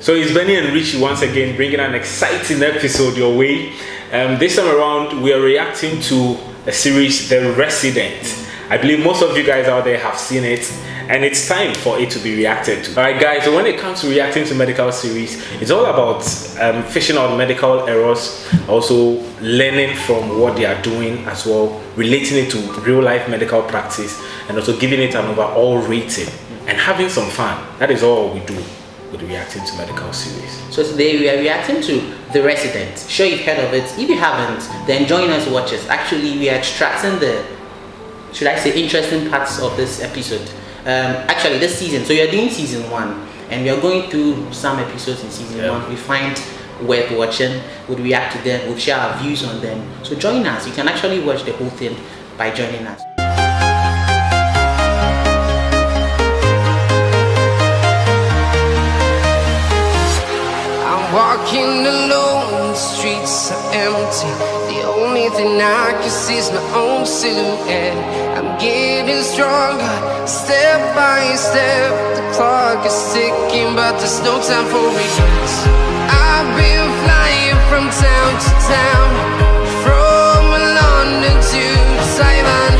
So it's Benny and Richie once again bringing an exciting episode your way. This time around we are reacting to a series, The Resident. I believe most of you guys out there have seen it, and it's time for it to be reacted to. Alright guys, so when it comes to reacting to medical series, it's all about fishing out medical errors, also learning from what they are doing as well, relating it to real life medical practice, and also giving it an overall rating and having some fun. That is all we do with reacting to medical series. So today we are reacting to The Resident. Sure, you've heard of it. If you haven't, then join us to watch it. Actually, we are extracting the, should I say, interesting parts of this episode. Actually, this season. So you're doing season 1, and we are going through some episodes in season 1. We find worth watching, we'll react to them, we'll share our views on them. So join us. You can actually watch the whole thing by joining us. Walking alone, the streets are empty. The only thing I can see is my own silhouette. I'm getting stronger, step by step. The clock is ticking, but there's no time for regrets. I've been flying from town to town, from London to Taiwan.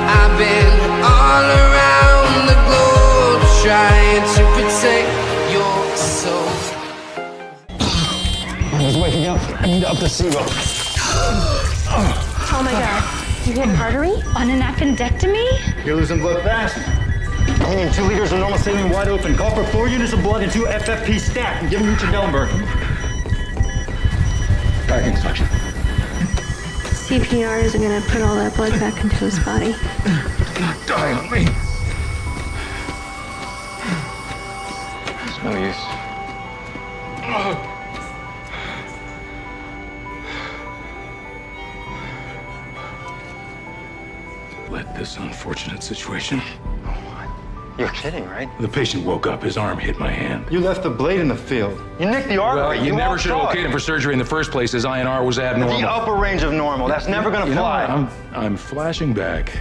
I've been all around the globe, trying to protect your soul. I was waking up. I need to up the SIBO. Oh my god. You hit an artery? On an appendectomy? You're losing blood fast. I need 2 liters of normal saline wide open. Call for 4 units of blood and 2 FFP stat. And give him Richie Dellenberg. Back instruction. CPR isn't gonna put all that blood back into his body. Die on me. It's no use. Let this unfortunate situation. You're kidding, right? The patient woke up, his arm hit my hand. You left the blade in the field. You nicked the artery. Well, you never walked should have off. okayed him for surgery in the first place. His INR was abnormal. The upper range of normal. That's never gonna You know, fly. I'm flashing back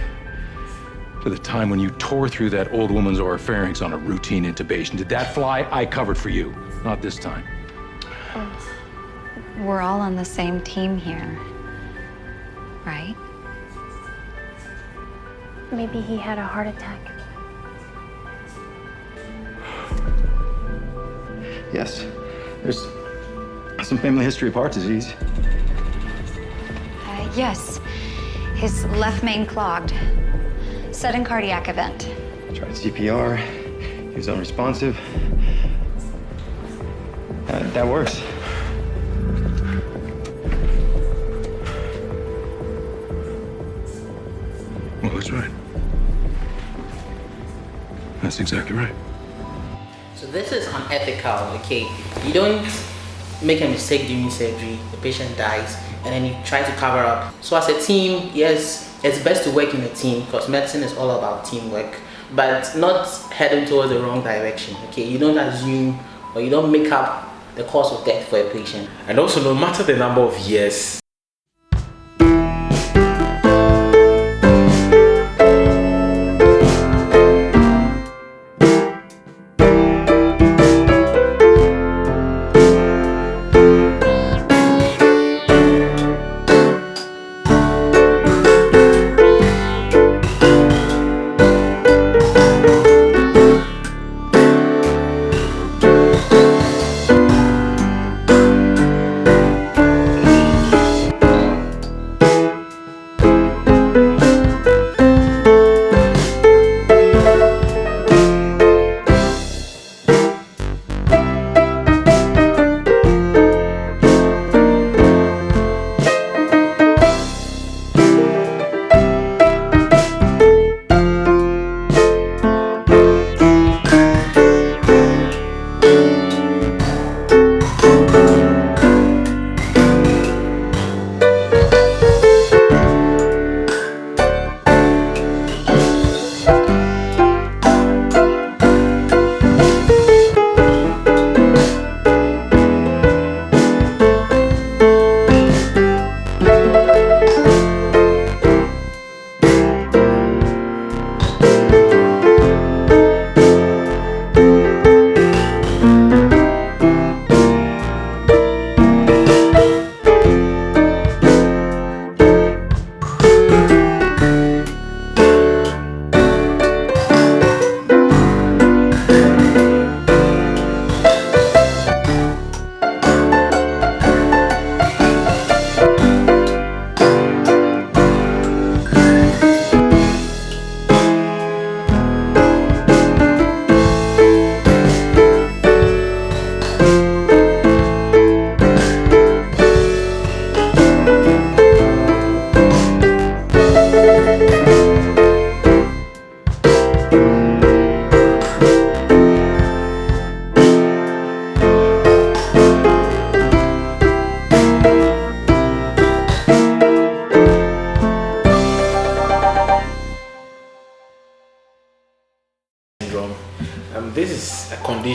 to the time when you tore through that old woman's oropharynx on a routine intubation. Did that fly? I covered for you. Not this time. We're all on the same team here, right? Maybe he had a heart attack. Yes. There's some family history of heart disease. Yes. His left main clogged. Sudden cardiac event. Tried CPR. He was unresponsive. That works. Well, that's right. That's exactly right. So this is unethical, okay? You don't make a mistake during surgery, the patient dies, and then you try to cover up. So as a team, yes, it's best to work in a team because medicine is all about teamwork, but not heading towards the wrong direction, okay? You don't assume or you don't make up the cause of death for a patient. And also, no matter the number of years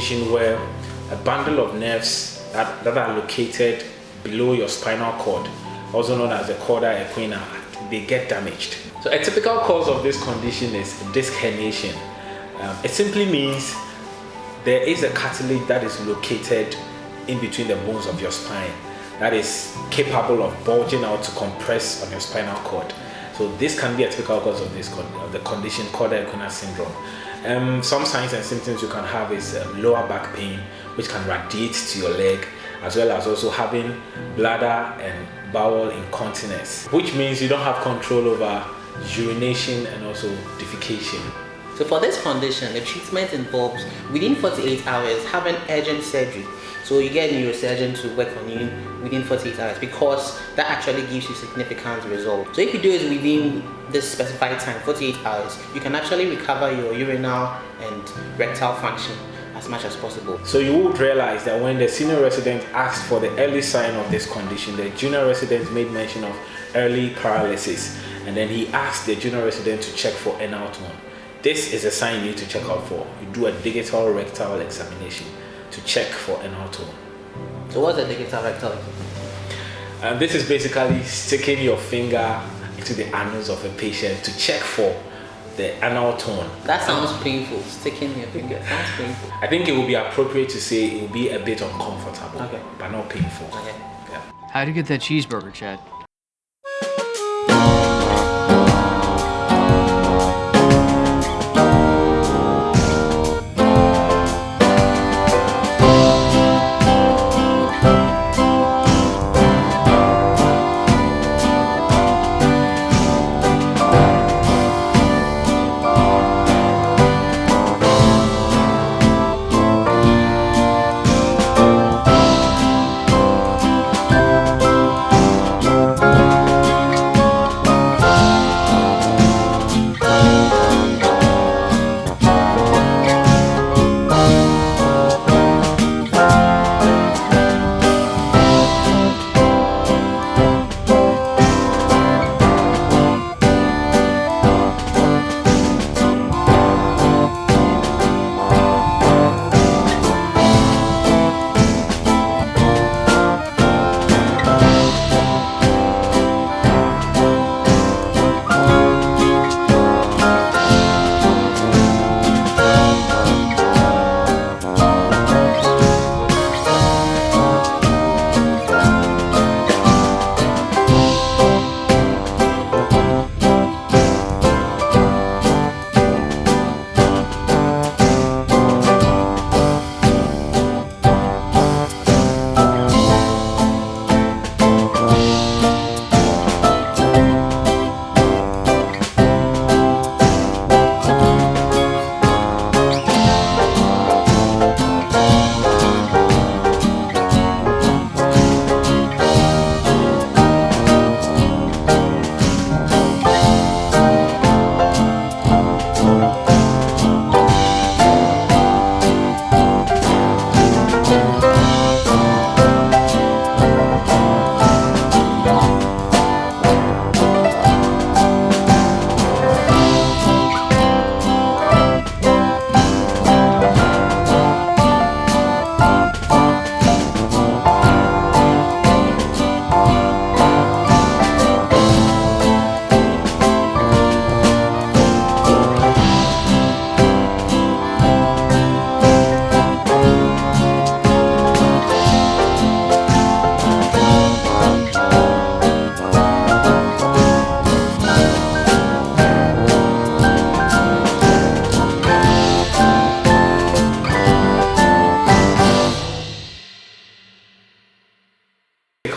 condition where a bundle of nerves that are located below your spinal cord, also known as the Cauda equina, they get damaged. So a typical cause of this condition is disc herniation. It simply means there is a cartilage that is located in between the bones of your spine that is capable of bulging out to compress on your spinal cord. So this can be a typical cause of the condition Cauda equina syndrome. Some signs and symptoms you can have is lower back pain, which can radiate to your leg, as well as also having bladder and bowel incontinence, which means you don't have control over urination and also defecation. So for this condition, the treatment involves within 48 hours having urgent surgery. So you get a neurosurgeon to work on you within 48 hours because that actually gives you significant results. So if you do it within this specified time, 48 hours, you can actually recover your urinary and rectal function as much as possible. So you would realize that when the senior resident asked for the early sign of this condition, the junior resident made mention of early paralysis, and then he asked the junior resident to check for anal tone. This is a sign you need to check out for. You do a digital rectal examination to check for anal tone. So what's a digital rectal? This is basically sticking your finger into the anus of a patient to check for the anal tone. That sounds painful. Sticking your finger sounds painful. I think it would be appropriate to say it will be a bit uncomfortable, okay, but not painful. Okay. Yeah. How'd you get that cheeseburger, Chad?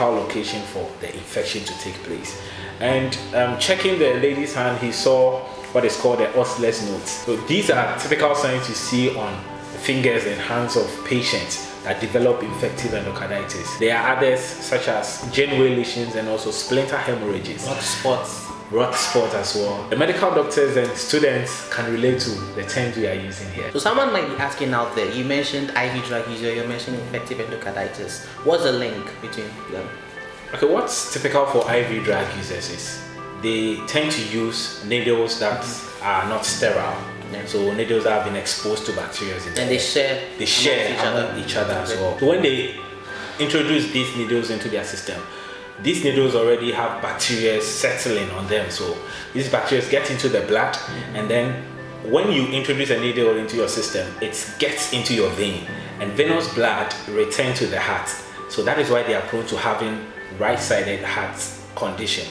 Location for the infection to take place. And checking the lady's hand, he saw what is called the oscillus nodes. So these are typical signs you see on the fingers and hands of patients that develop infective endocarditis. There are others such as Janeway lesions and also splinter hemorrhages. Rot spots as well. The medical doctors and students can relate to the terms we are using here. So someone might be asking out there, you mentioned IV drug user, you mentioned infective endocarditis. What's the link between them? Okay, what's typical for IV drug users is they tend to use needles that are not sterile. Yeah. So needles have been exposed to bacteria in And they share among each other as well. So when they introduce these needles into their system, these needles already have bacteria settling on them. So these bacteria get into the blood, and then when you introduce a needle into your system, it gets into your vein, and venous blood returns to the heart. So that is why they are prone to having right-sided heart condition.